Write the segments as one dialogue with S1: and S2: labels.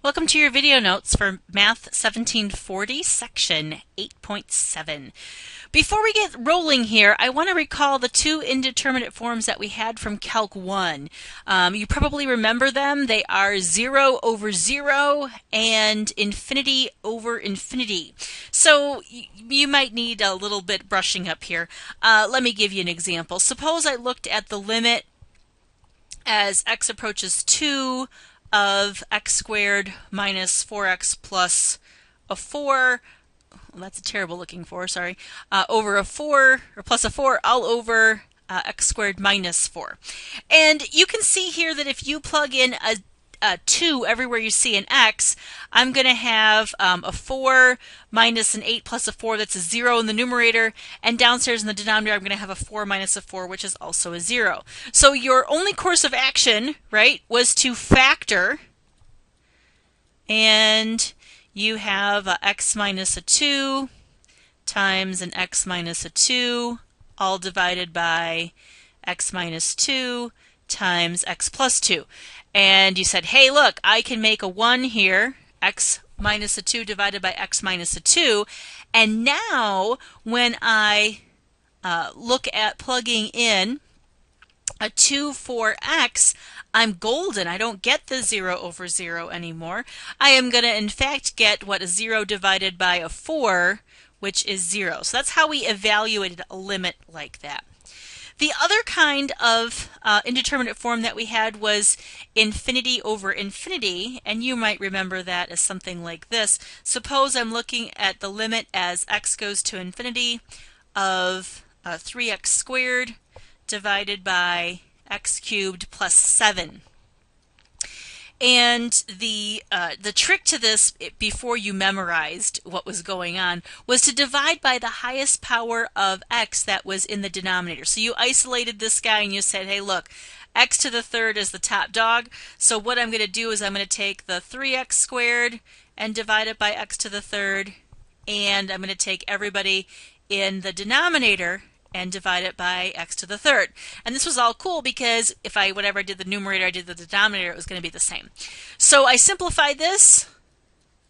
S1: Welcome to your video notes for Math 1740, Section 8.7. Before we get rolling here, I want to recall the two indeterminate forms that we had from Calc 1. You probably remember them. They are 0 over 0 and infinity over infinity. So you might need a little bit brushing up here. Let me give you an example. Suppose I looked at the limit as x approaches 2 of x squared minus 4x plus a 4, well, that's a terrible looking 4, sorry, over a 4, or plus a 4, all over x squared minus 4. And you can see here that if you plug in a 2 everywhere you see an x, I'm going to have a 4 minus an 8 plus a 4, that's a 0 in the numerator, and downstairs in the denominator I'm going to have a 4 minus a 4, which is also a 0. So your only course of action, right, was to factor, and you have x minus a 2 times an x minus a 2, all divided by x minus 2 times x plus 2. And you said, hey, look, I can make a 1 here, x minus a 2 divided by x minus a 2. And now when I look at plugging in a 2 for x, I'm golden. I don't get the 0 over 0 anymore. I am going to, in fact, get what, a 0 divided by a 4, which is 0. So that's how we evaluated a limit like that. The other kind of indeterminate form that we had was infinity over infinity, and you might remember that as something like this. Suppose I'm looking at the limit as x goes to infinity of 3x squared divided by x cubed plus 7. And the trick to this, before you memorized what was going on, was to divide by the highest power of x that was in the denominator. So you isolated this guy and you said, hey, look, x to the third is the top dog. So what I'm going to do is I'm going to take the 3x squared and divide it by x to the third, and I'm going to take everybody in the denominator and divide it by x to the third. And this was all cool because if whenever I did the numerator, I did the denominator, it was going to be the same. So I simplified this.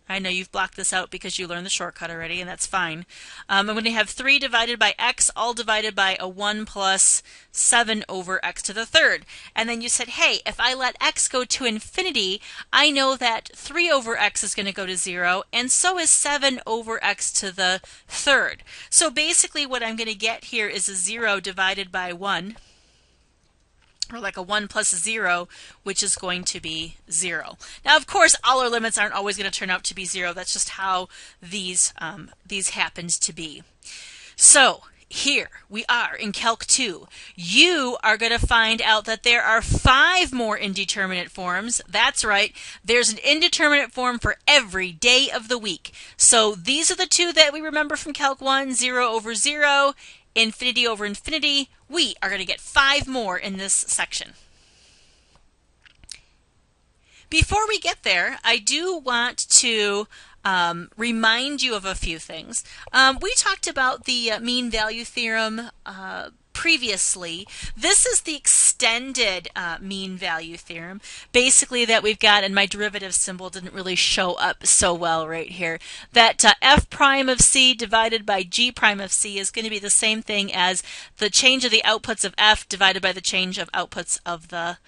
S1: I know you've blocked this out because you learned the shortcut already, and that's fine. I'm going to have 3 divided by x, all divided by a 1 plus 7 over x to the third. And then you said, hey, if I let x go to infinity, I know that 3 over x is going to go to 0, and so is 7 over x to the third. So basically what I'm going to get here is a 0 divided by 1, or like a 1 plus 0, which is going to be 0. Now, of course, all our limits aren't always going to turn out to be 0. That's just how these happened to be. So here we are in Calc 2. You are going to find out that there are 5 more indeterminate forms. That's right. There's an indeterminate form for every day of the week. So these are the two that we remember from Calc 1, 0 over 0, infinity over infinity. We are going to get 5 more in this section. Before we get there, I do want to remind you of a few things. We talked about the mean value theorem previously. This is the extended mean value theorem, basically that we've got, and my derivative symbol didn't really show up so well right here, that f prime of c divided by g prime of c is going to be the same thing as the change of the outputs of f divided by the change of outputs of the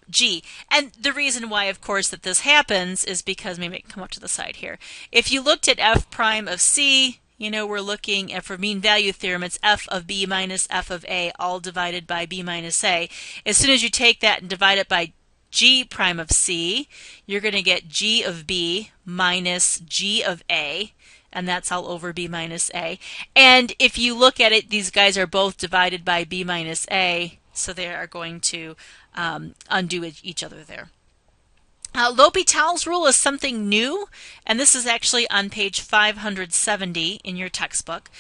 S1: g. And the reason why, of course, that this happens is because, maybe I can come up to the side here. If you looked at f prime of c, you know, we're looking at, for mean value theorem, it's f of b minus f of a, all divided by b minus a. As soon as you take that and divide it by g prime of c, you're going to get g of b minus g of a, and that's all over b minus a. And if you look at it, these guys are both divided by b minus a, so they are going to undo each other there. L'Hopital's rule is something new, and this is actually on page 570 in your textbook.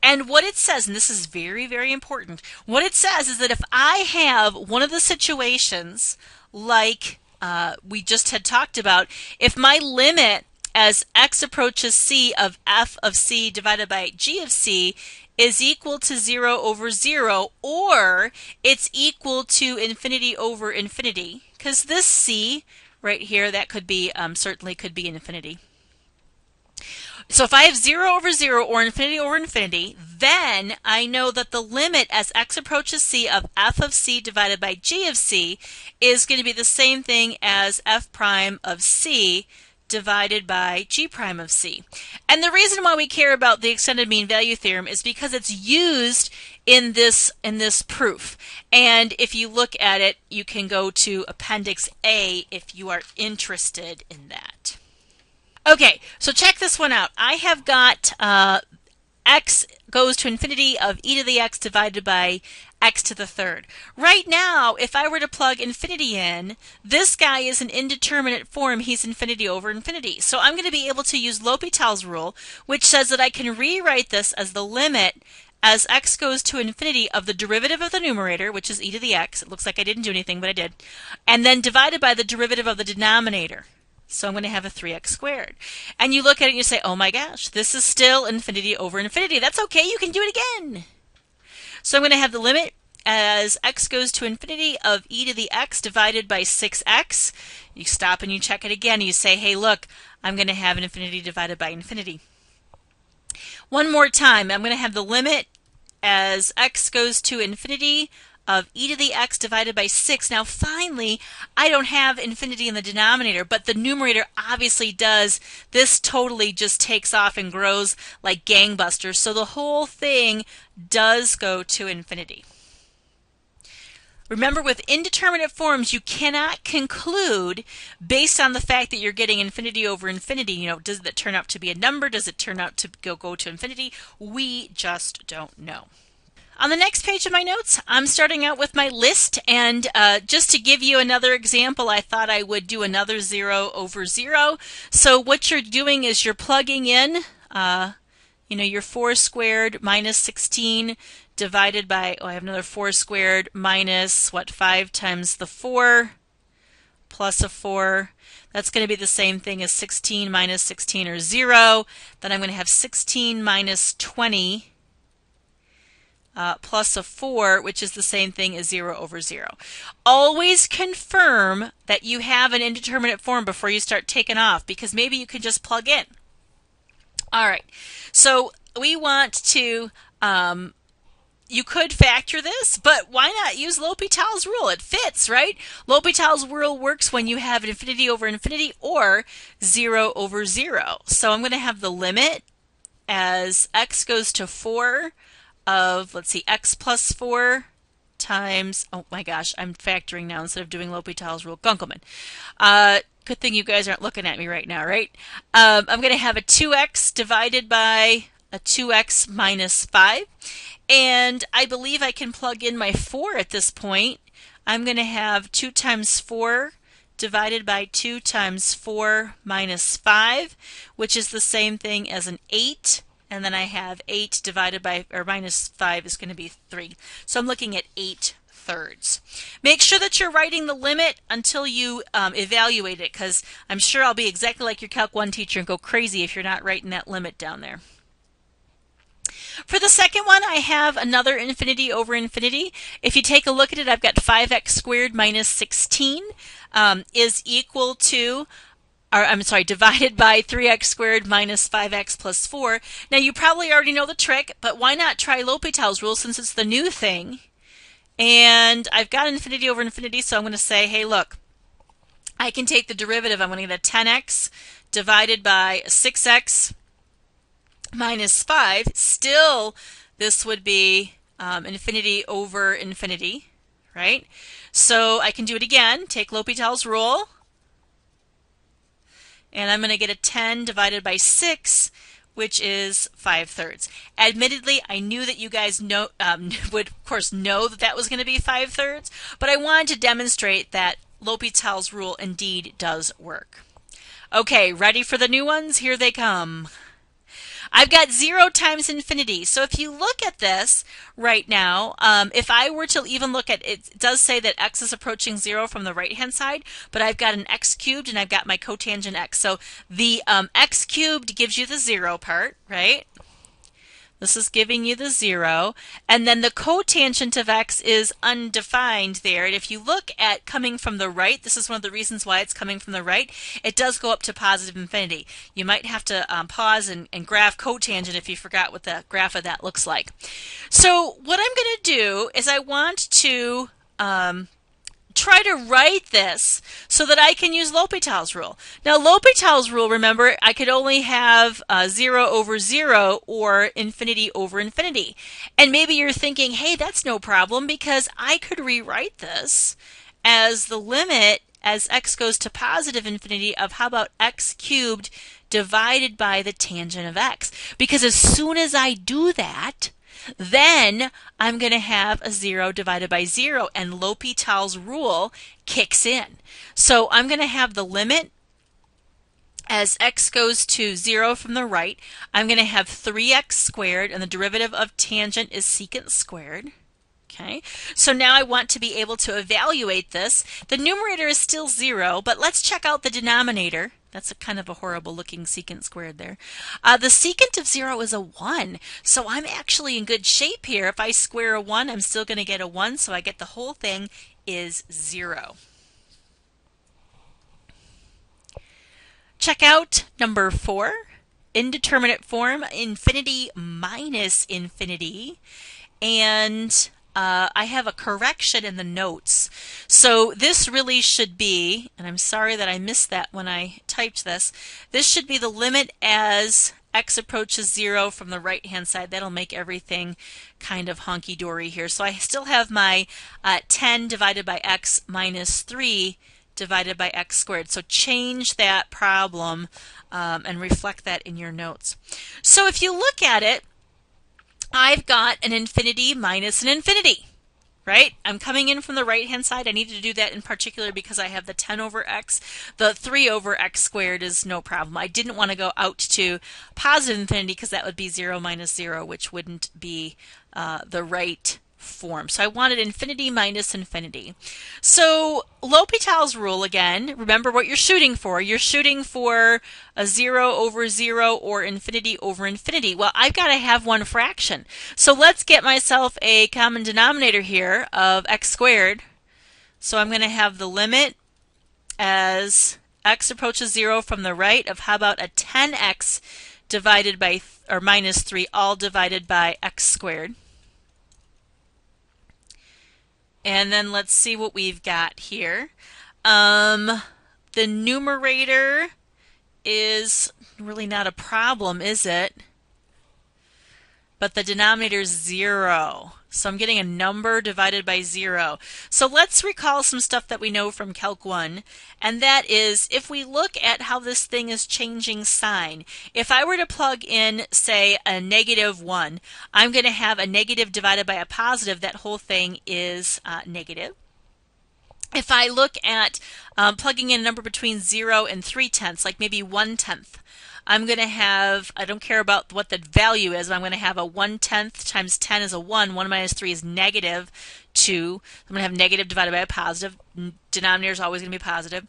S1: And what it says, and this is very, very important, what it says is that if I have one of the situations like we just had talked about, if my limit as x approaches c of f of c divided by g of c is equal to 0 over 0, or it's equal to infinity over infinity, because this c right here, that could be certainly could be infinity. So if I have 0 over 0 or infinity over infinity, then I know that the limit as x approaches c of f of c divided by g of c is going to be the same thing as f prime of c divided by g prime of c. And the reason why we care about the extended mean value theorem is because it's used in this proof. And if you look at it, you can go to Appendix A if you are interested in that. Okay, so check this one out. I have got x goes to infinity of e to the x divided by x to the third. Right now, if I were to plug infinity in, this guy is an indeterminate form. He's infinity over infinity. So I'm going to be able to use L'Hopital's rule, which says that I can rewrite this as the limit as x goes to infinity of the derivative of the numerator, which is e to the x. It looks like I didn't do anything, but I did. And then divided by the derivative of the denominator. So I'm going to have a 3x squared. And you look at it and you say, oh my gosh, this is still infinity over infinity. That's okay, you can do it again. So I'm going to have the limit as x goes to infinity of e to the x divided by 6x. You stop and you check it again. You say, hey, look, I'm going to have an infinity divided by infinity. One more time, I'm going to have the limit as x goes to infinity of e to the x divided by 6. Now finally, I don't have infinity in the denominator, but the numerator obviously does. This totally just takes off and grows like gangbusters. So the whole thing does go to infinity. Remember, with indeterminate forms, you cannot conclude based on the fact that you're getting infinity over infinity. You know, does it turn out to be a number? Does it turn out to go to infinity? We just don't know. On the next page of my notes, I'm starting out with my list, and just to give you another example, I thought I would do another 0 over 0. So what you're doing is you're plugging in, your 4 squared minus 16 divided by, I have another 4 squared minus, 5 times the 4 plus a 4. That's going to be the same thing as 16 minus 16, or 0. Then I'm going to have 16 minus 20 plus a 4, which is the same thing as 0 over 0. Always confirm that you have an indeterminate form before you start taking off, because maybe you can just plug in. All right, so we want to, you could factor this, but why not use L'Hopital's rule? It fits, right? L'Hopital's rule works when you have infinity over infinity or 0 over 0. So I'm going to have the limit as x goes to 4 of, let's see, x plus 4 times, oh my gosh, I'm factoring now instead of doing L'Hopital's rule, Gunkelman. Good thing you guys aren't looking at me right now, right? I'm going to have a 2x divided by a 2x minus 5. And I believe I can plug in my 4 at this point. I'm going to have 2 times 4 divided by 2 times 4 minus 5, which is the same thing as an 8. And then I have 8 divided by, or minus 5 is going to be 3. So I'm looking at 8/3. Make sure that you're writing the limit until you evaluate it, because I'm sure I'll be exactly like your Calc 1 teacher and go crazy if you're not writing that limit down there. For the second one, I have another infinity over infinity. If you take a look at it, I've got 5x squared minus 16 is equal to, divided by 3x squared minus 5x plus 4. Now, you probably already know the trick, but why not try L'Hopital's rule since it's the new thing? And I've got infinity over infinity, so I'm going to say, hey, look, I can take the derivative. I'm going to get a 10x divided by 6x minus 5. Still, this would be infinity over infinity, right? So I can do it again, take L'Hopital's rule, and I'm going to get a 10 divided by 6, which is 5/3. Admittedly, I knew that you guys would, of course, know that that was going to be 5/3, but I wanted to demonstrate that L'Hopital's rule indeed does work. Okay, ready for the new ones? Here they come. I've got 0 times infinity. So if you look at this right now, if I were to even look at it, it does say that x is approaching 0 from the right-hand side, but I've got an x cubed and I've got my cotangent x. So the x cubed gives you the 0 part, right? This is giving you the 0. And then the cotangent of x is undefined there. And if you look at coming from the right, this is one of the reasons why it's coming from the right, it does go up to positive infinity. You might have to pause and graph cotangent if you forgot what the graph of that looks like. So what I'm going to do is I want to try to write this so that I can use L'Hopital's rule. Now, L'Hopital's rule, remember, I could only have 0 over 0 or infinity over infinity. And maybe you're thinking, hey, that's no problem because I could rewrite this as the limit as x goes to positive infinity of how about x cubed divided by the tangent of x. Because as soon as I do that, then I'm going to have a 0 divided by 0, and L'Hopital's rule kicks in. So I'm going to have the limit as x goes to 0 from the right. I'm going to have 3x squared, and the derivative of tangent is secant squared. Okay, so now I want to be able to evaluate this. The numerator is still 0, but let's check out the denominator. That's a kind of a horrible looking secant squared there. The secant of 0 is a 1, so I'm actually in good shape here. If I square a 1, I'm still going to get a 1, so I get the whole thing is 0. Check out number 4, indeterminate form, infinity minus infinity, and I have a correction in the notes. So this really should be, and I'm sorry that I missed that when I typed this, this should be the limit as x approaches 0 from the right hand side. That'll make everything kind of honky-dory here. So I still have my 10 divided by x minus 3 divided by x squared. So change that problem and reflect that in your notes. So if you look at it, I've got an infinity minus an infinity, right? I'm coming in from the right-hand side. I needed to do that in particular because I have the 10 over x. The 3 over x squared is no problem. I didn't want to go out to positive infinity because that would be 0 minus 0, which wouldn't be the right form. So I wanted infinity minus infinity. So L'Hopital's rule again, remember what you're shooting for. You're shooting for a 0 over 0 or infinity over infinity. Well, I've got to have one fraction. So let's get myself a common denominator here of x squared. So I'm going to have the limit as x approaches 0 from the right of how about a 10x divided by, or minus 3, all divided by x squared. And then let's see what we've got here. The numerator is really not a problem, is it? But the denominator is 0. So I'm getting a number divided by 0. So let's recall some stuff that we know from Calc 1, and that is if we look at how this thing is changing sign, if I were to plug in, say, a -1, I'm going to have a negative divided by a positive. That whole thing is negative. If I look at plugging in a number between 0 and 3/10, like maybe 1/10, I'm going to have, I don't care about what the value is, but I'm going to have a 1/10 times 10 is a 1. 1 minus 3 is negative 2. I'm going to have negative divided by a positive. Denominator is always going to be positive.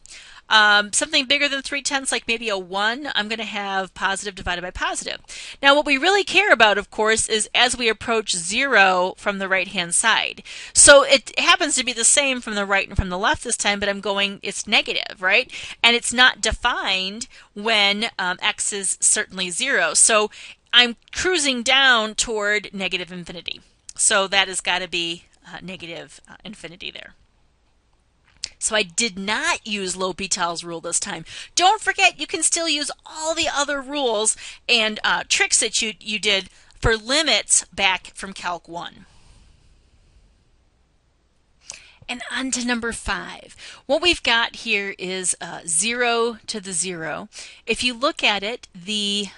S1: Something bigger than 3/10, like maybe a 1, I'm going to have positive divided by positive. Now what we really care about, of course, is as we approach 0 from the right-hand side. So it happens to be the same from the right and from the left this time, but I'm going, it's negative, right? And it's not defined when x is certainly 0. So I'm cruising down toward negative infinity. So that has got to be negative infinity there. So I did not use L'Hopital's rule this time. Don't forget, you can still use all the other rules and tricks that you did for limits back from Calc 1. And on to number 5. What we've got here is 0 to the 0. If you look at it, the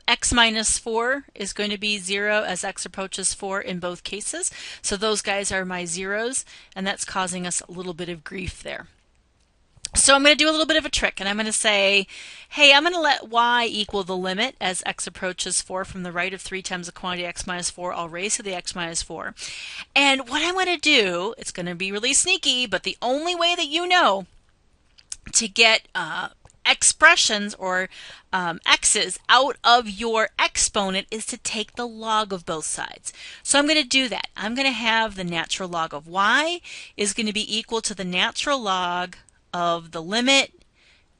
S1: x minus 4 is going to be 0 as x approaches 4 in both cases. So those guys are my zeros, and that's causing us a little bit of grief there. So I'm going to do a little bit of a trick, and I'm going to say, hey, I'm going to let y equal the limit as x approaches 4 from the right of 3 times the quantity x minus 4 all raised to the x minus 4. And what I'm going to do, it's going to be really sneaky, but the only way that you know to get expressions or x's out of your exponent is to take the log of both sides. So I'm going to do that. I'm going to have the natural log of y is going to be equal to the natural log of the limit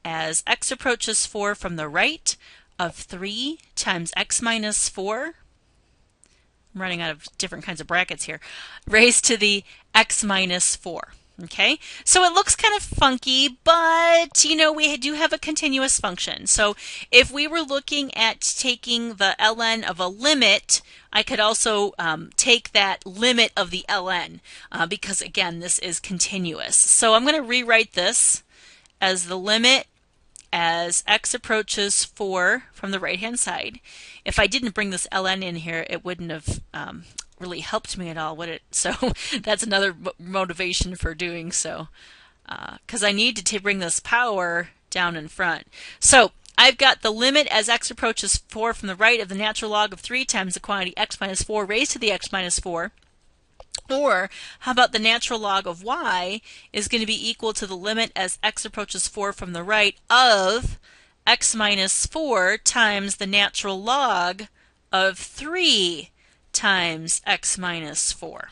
S1: as x approaches 4 from the right of 3 times x minus 4. I'm running out of different kinds of brackets here. Raised to the x minus 4. Okay, so it looks kind of funky, but you know, we do have a continuous function. So if we were looking at taking the ln of a limit, I could also take that limit of the ln because again, this is continuous. So I'm going to rewrite this as the limit as x approaches 4 from the right hand side. If I didn't bring this ln in here, it wouldn't have really helped me at all, would it? So that's another motivation for doing so, because I need to bring this power down in front. So I've got the limit as x approaches 4 from the right of the natural log of 3 times the quantity x minus 4 raised to the x minus 4. Or how about the natural log of y is going to be equal to the limit as x approaches 4 from the right of x minus 4 times the natural log of 3 times x minus 4.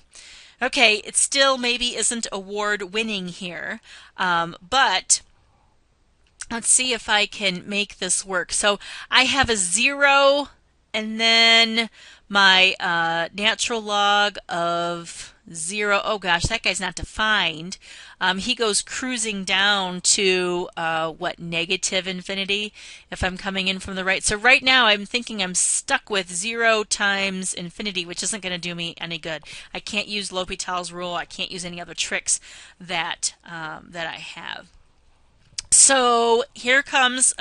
S1: Okay, it still maybe isn't award-winning here, but let's see if I can make this work. So I have a 0 and then my natural log of 0. Oh gosh, that guy's not defined. He goes cruising down to what, negative infinity if I'm coming in from the right. So right now I'm thinking I'm stuck with 0 times infinity, which isn't going to do me any good. I can't use L'Hopital's rule. I can't use any other tricks that that I have. So here comes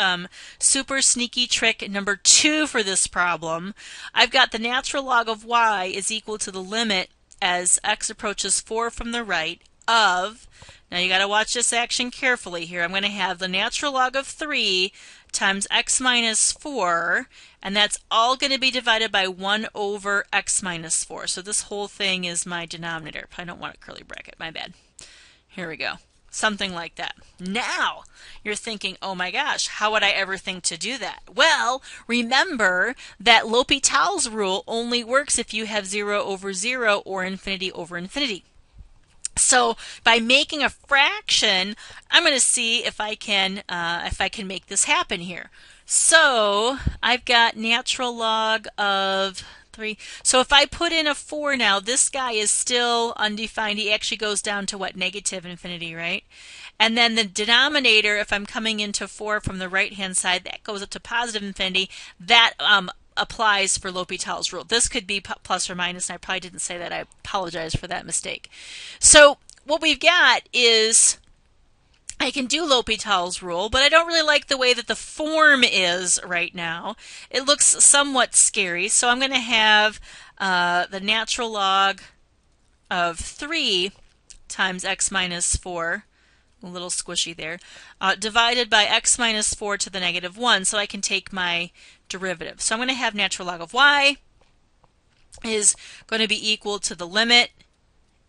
S1: super sneaky trick number 2 for this problem. I've got the natural log of y is equal to the limit as x approaches 4 from the right of, now you got to watch this action carefully here. I'm going to have the natural log of 3 times x minus 4, and that's all going to be divided by 1 over x minus 4. So this whole thing is my denominator. I don't want a curly bracket, my bad. Here we go. Something like that. Now, you're thinking, oh my gosh, how would I ever think to do that? Well, remember that L'Hopital's rule only works if you have 0 over 0 or infinity over infinity. So by making a fraction, I'm going to see if I can make this happen here. So I've got natural log of 3. So if I put in a 4 now, this guy is still undefined. He actually goes down to what, negative infinity, right? And then the denominator, if I'm coming into 4 from the right-hand side, that goes up to positive infinity. That applies for L'Hopital's rule. This could be plus or minus, and I probably didn't say that. I apologize for that mistake. So what we've got is, I can do L'Hopital's rule, but I don't really like the way that the form is right now. It looks somewhat scary, so I'm going to have the natural log of 3 times x minus 4, a little squishy there, divided by x minus 4 to the negative 1, so I can take my derivative. So I'm going to have natural log of y is going to be equal to the limit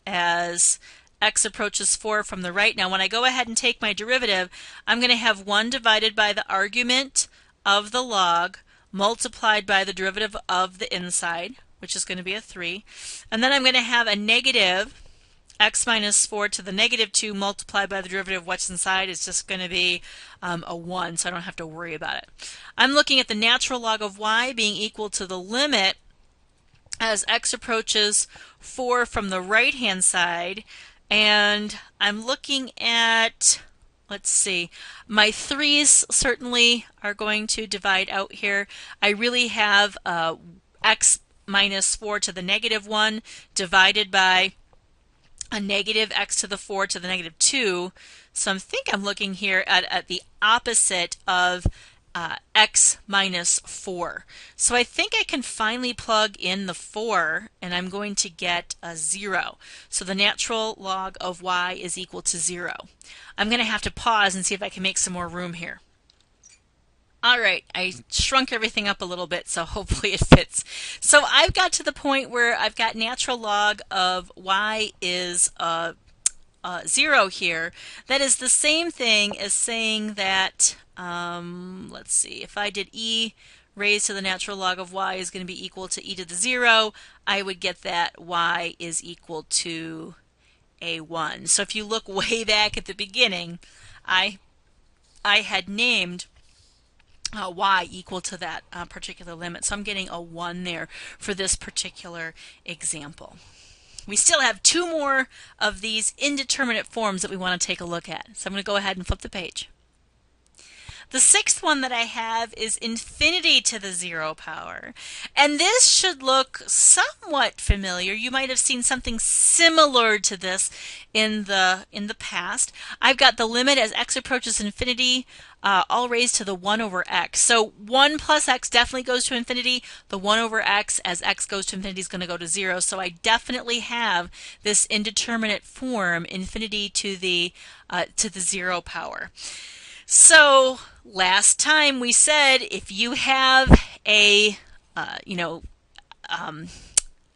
S1: as x approaches 4 from the right. Now when I go ahead and take my derivative, I'm going to have 1 divided by the argument of the log multiplied by the derivative of the inside, which is going to be a 3. And then I'm going to have a negative x minus 4 to the negative 2 multiplied by the derivative of what's inside is just going to be a 1, so I don't have to worry about it. I'm looking at the natural log of y being equal to the limit as x approaches 4 from the right-hand side, and I'm looking at, let's see, my 3's certainly are going to divide out here. I really have x minus 4 to the negative 1 divided by a negative x to the 4 to the negative 2. So I think I'm looking here at the opposite of x minus 4. So I think I can finally plug in the 4, and I'm going to get a 0. So the natural log of y is equal to 0. I'm going to have to pause and see if I can make some more room here. All right, I shrunk everything up a little bit, so hopefully it fits. So I've got to the point where I've got natural log of y is 0 here, that is the same thing as saying that, let's see, if I did e raised to the natural log of y is going to be equal to e to the 0, I would get that y is equal to a 1. So if you look way back at the beginning, I had named y equal to that particular limit. So I'm getting a 1 there for this particular example. We still have 2 more of these indeterminate forms that we want to take a look at. So I'm going to go ahead and flip the page. The 6th one that I have is infinity to the 0 power. And this should look somewhat familiar. You might have seen something similar to this in the past. I've got the limit as x approaches infinity, all raised to the 1 over x. So 1 plus x definitely goes to infinity. The 1 over x as x goes to infinity is going to go to 0. So I definitely have this indeterminate form, infinity to the 0 power. So last time we said if you have a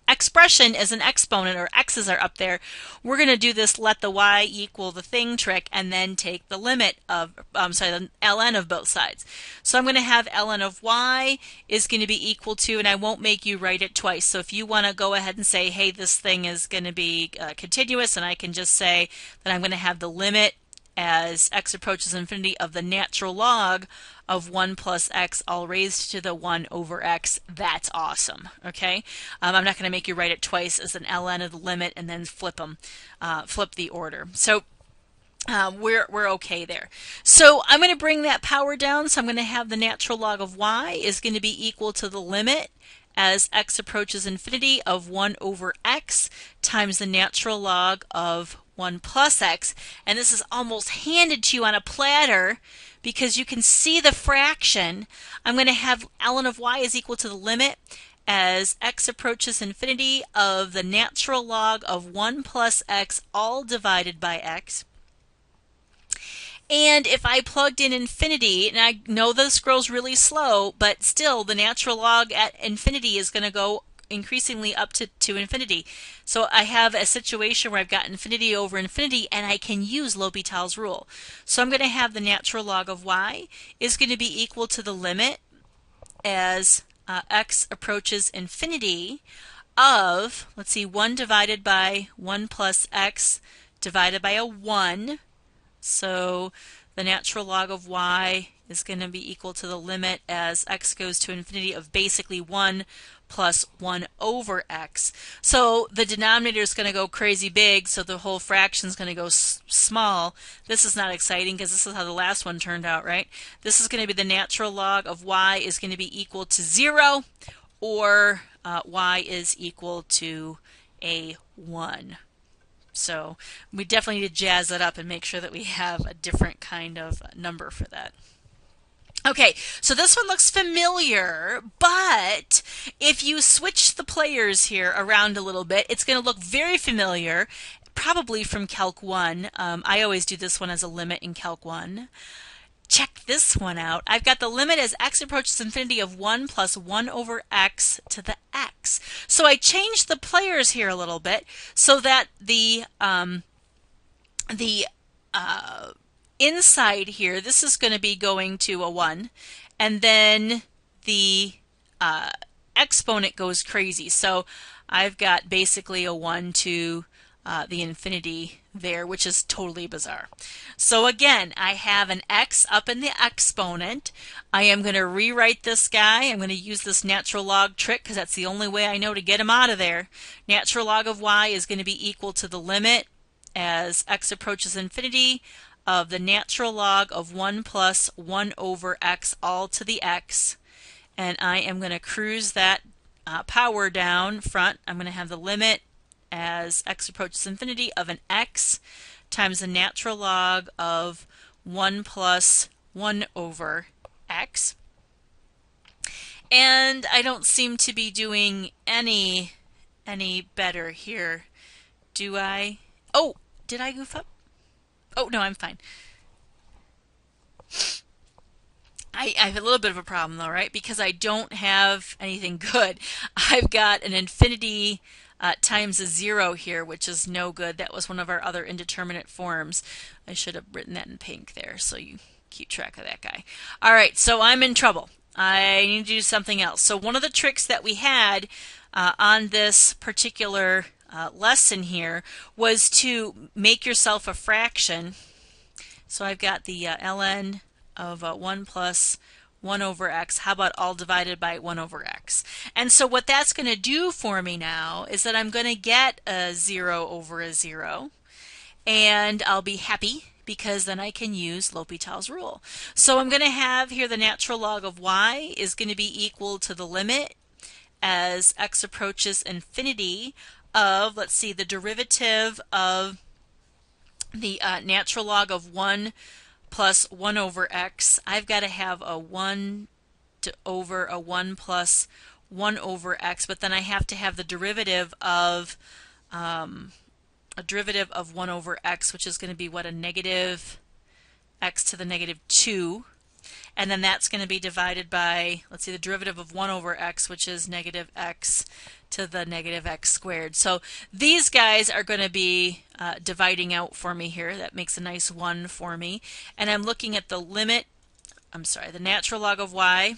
S1: expression as an exponent, or x's are up there, we're going to do this let the y equal the thing trick and then take the limit of, the ln of both sides. So I'm going to have ln of y is going to be equal to, and I won't make you write it twice. So if you want to go ahead and say, hey, this thing is going to be continuous, and I can just say that I'm going to have the limit as x approaches infinity of the natural log of 1 plus x all raised to the 1 over x. That's awesome. Okay, I'm not going to make you write it twice as an ln of the limit and then flip the order. So we're okay there. So I'm going to bring that power down. So I'm going to have the natural log of y is going to be equal to the limit as x approaches infinity of 1 over x times the natural log of 1 plus x, and this is almost handed to you on a platter because you can see the fraction. I'm going to have ln of y is equal to the limit as x approaches infinity of the natural log of 1 plus x all divided by x. And if I plugged in infinity, and I know the scroll's really slow, but still the natural log at infinity is going to go increasingly up to infinity. So I have a situation where I've got infinity over infinity, and I can use L'Hopital's rule. So I'm going to have the natural log of y is going to be equal to the limit as x approaches infinity of, let's see, 1 divided by 1 plus x divided by a 1. So the natural log of y is going to be equal to the limit as x goes to infinity of basically 1 plus 1 over x. So the denominator is going to go crazy big, so the whole fraction is going to go small. This is not exciting because this is how the last one turned out, right? This is going to be the natural log of y is going to be equal to 0, or y is equal to a 1. So we definitely need to jazz that up and make sure that we have a different kind of number for that. Okay, so this one looks familiar, but if you switch the players here around a little bit, it's going to look very familiar, probably from Calc 1. I always do this one as a limit in Calc 1. Check this one out. I've got the limit as x approaches infinity of 1 plus 1 over x to the x. So I changed the players here a little bit so that the inside here, this is going to be going to a 1, and then the exponent goes crazy. So I've got basically a 1 to the infinity there, which is totally bizarre. So again, I have an x up in the exponent. I am going to rewrite this guy. I'm going to use this natural log trick because that's the only way I know to get him out of there. Natural log of y is going to be equal to the limit as x approaches infinity of the natural log of 1 plus 1 over x all to the x. And I am going to cruise that power down front. I'm going to have the limit as x approaches infinity of an x times the natural log of 1 plus 1 over x. And I don't seem to be doing any better here, do I? Oh, did I goof up? Oh, no, I'm fine. I have a little bit of a problem though, right? Because I don't have anything good. I've got an infinity times a 0 here, which is no good. That was one of our other indeterminate forms. I should have written that in pink there so you keep track of that guy. All right, so I'm in trouble. I need to do something else. So one of the tricks that we had on this particular lesson here was to make yourself a fraction. So I've got the ln of 1 plus 1 over x. How about all divided by 1 over x? And so what that's going to do for me now is that I'm going to get a 0 over a 0, and I'll be happy because then I can use L'Hopital's rule. So I'm going to have here the natural log of y is going to be equal to the limit as x approaches infinity of, let's see, the derivative of the natural log of 1 plus 1 over x. I've got to have a 1 over a 1 plus 1 over x, but then I have to have the derivative of a derivative of 1 over x, which is going to be what, a negative x to the negative 2. And then that's going to be divided by, let's see, the derivative of 1 over x, which is negative x to the negative x squared. So these guys are going to be dividing out for me here. That makes a nice 1 for me. And I'm looking at the limit, the natural log of y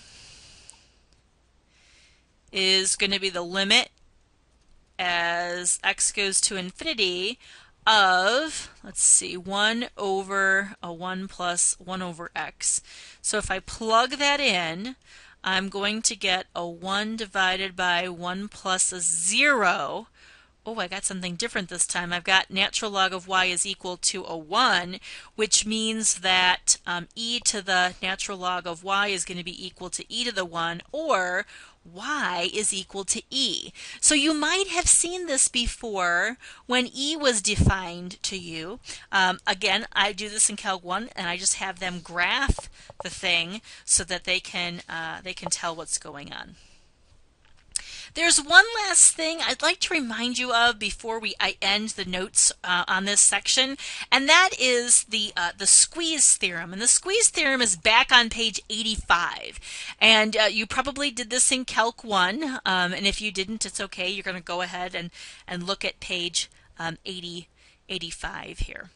S1: is going to be the limit as x goes to infinity of, let's see, 1 over a 1 plus 1 over x. So if I plug that in, I'm going to get a 1 divided by 1 plus a 0. Oh, I got something different this time. I've got natural log of y is equal to a 1, which means that e to the natural log of y is going to be equal to e to the 1, or y is equal to e. So you might have seen this before when e was defined to you. Again, I do this in Calc 1, and I just have them graph the thing so that they can tell what's going on. There's one last thing I'd like to remind you of before I end the notes on this section, and that is the squeeze theorem. And the squeeze theorem is back on page 85. And you probably did this in Calc 1, and if you didn't, it's okay. You're going to go ahead and look at page 85 here.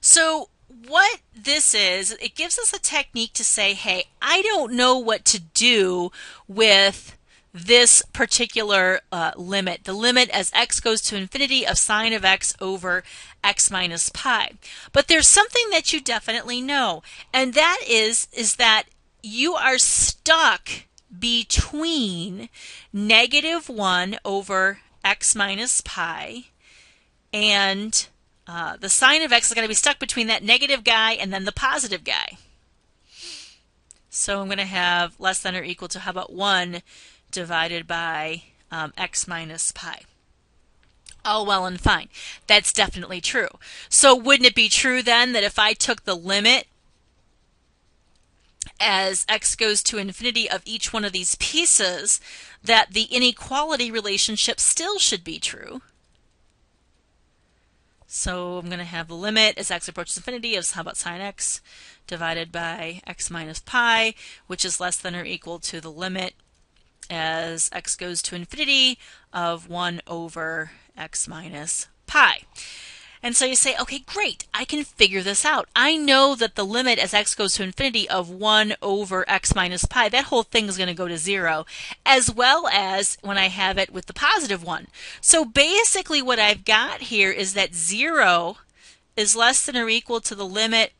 S1: So what this is, it gives us a technique to say, hey, I don't know what to do with this particular limit, the limit as x goes to infinity of sine of x over x minus pi. But there's something that you definitely know, and that is that you are stuck between negative 1 over x minus pi, and the sine of x is going to be stuck between that negative guy and then the positive guy. So I'm going to have less than or equal to, how about 1 divided by x minus pi. All well and fine. That's definitely true. So wouldn't it be true then that if I took the limit as x goes to infinity of each one of these pieces, that the inequality relationship still should be true? So I'm going to have the limit as x approaches infinity of, how about sine x divided by x minus pi, which is less than or equal to the limit as x goes to infinity of 1 over x minus pi. And so you say, okay, great, I can figure this out. I know that the limit as x goes to infinity of 1 over x minus pi, that whole thing is going to go to 0, as well as when I have it with the positive 1. So basically what I've got here is that 0 is less than or equal to the limit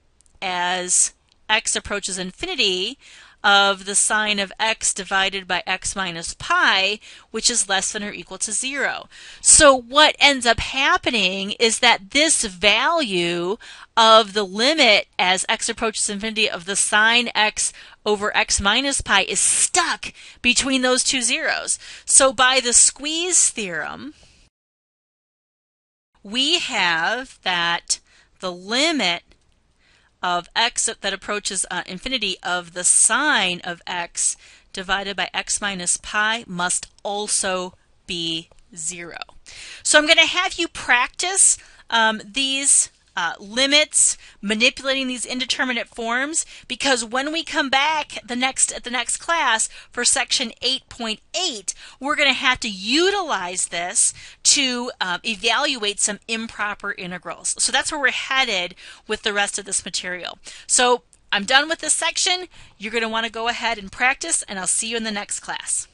S1: as x approaches infinity of the sine of x divided by x minus pi, which is less than or equal to 0. So what ends up happening is that this value of the limit as x approaches infinity of the sine x over x minus pi is stuck between those two zeros. So by the squeeze theorem, we have that the limit of x that approaches infinity of the sine of x divided by x minus pi must also be 0. So I'm going to have you practice these limits, manipulating these indeterminate forms, because when we come back at the next class for section 8.8, we're going to have to utilize this to evaluate some improper integrals. So that's where we're headed with the rest of this material. So I'm done with this section. You're going to want to go ahead and practice, and I'll see you in the next class.